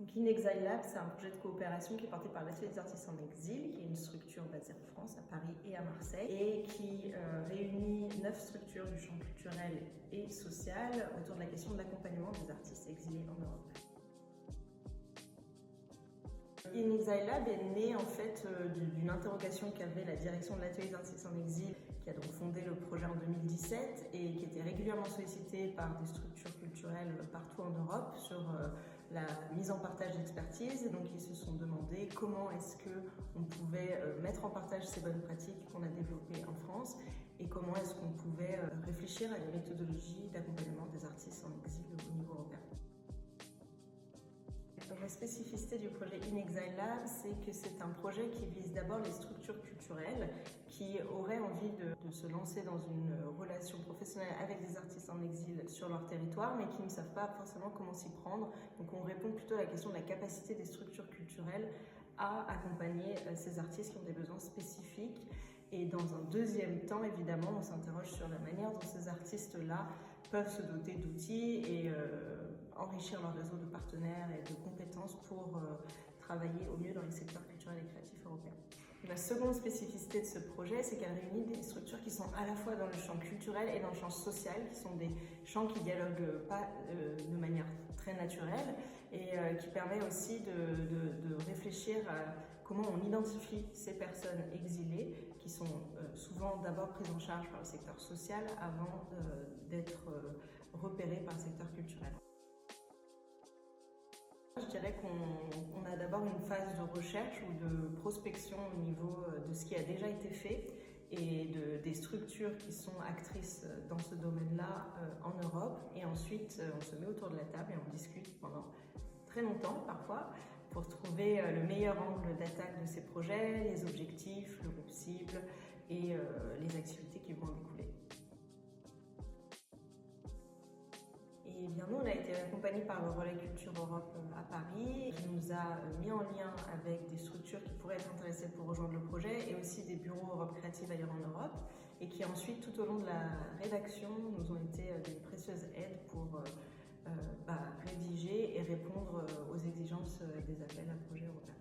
Donc In Exile Lab, c'est un projet de coopération qui est porté par l'Atelier des artistes en exil, qui est une structure basée en France, à Paris et à Marseille, et qui réunit 9 structures du champ culturel et social autour de la question de l'accompagnement des artistes exilés en Europe. In Exile Lab est né en fait d'une interrogation qu'avait la direction de l'Atelier des artistes en exil, qui a donc fondé le projet en 2017 et qui était régulièrement sollicité par des structures culturelles partout en Europe sur la mise en partage d'expertise. Donc ils se sont demandé comment est-ce qu'on pouvait mettre en partage ces bonnes pratiques qu'on a développées en France et comment est-ce qu'on pouvait réfléchir à des méthodologies d'accompagnement des artistes en exil au niveau européen. La spécificité du projet In Exile Lab, c'est que c'est un projet qui vise d'abord les structures culturelles qui auraient envie de se lancer dans une relation professionnelle avec des artistes en exil sur leur territoire, mais qui ne savent pas forcément comment s'y prendre. Donc on répond plutôt à la question de la capacité des structures culturelles à accompagner ces artistes qui ont des besoins spécifiques. Et dans un deuxième temps, évidemment, on s'interroge sur la manière dont ces artistes-là peuvent se doter d'outils et enrichir leur réseau de partenaires et de compétences pour travailler au mieux dans les secteurs culturels et créatifs européens. La seconde spécificité de ce projet, c'est qu'elle réunit des structures qui sont à la fois dans le champ culturel et dans le champ social, qui sont des champs qui dialoguent pas de manière très naturelle et qui permet aussi de réfléchir à comment on identifie ces personnes exilées qui sont souvent d'abord prises en charge par le secteur social avant d'être repérées par le secteur culturel. Je dirais qu'on a d'abord une phase de recherche ou de prospection au niveau de ce qui a déjà été fait et des structures qui sont actrices dans ce domaine-là en Europe. Et ensuite, on se met autour de la table et on discute pendant très longtemps parfois pour trouver le meilleur angle d'attaque de ces projets, les objectifs, le groupe cible et les activités qui vont en découler. Et bien nous, on a été accompagnés par le Relais Culture Europe à Paris, qui nous a mis en lien avec des structures qui pourraient être intéressées pour rejoindre le projet et aussi des bureaux Europe Créative ailleurs en Europe et qui ensuite, tout au long de la rédaction, nous ont été d'une précieuse aide pour rédiger et répondre aux exigences des appels à projets européens.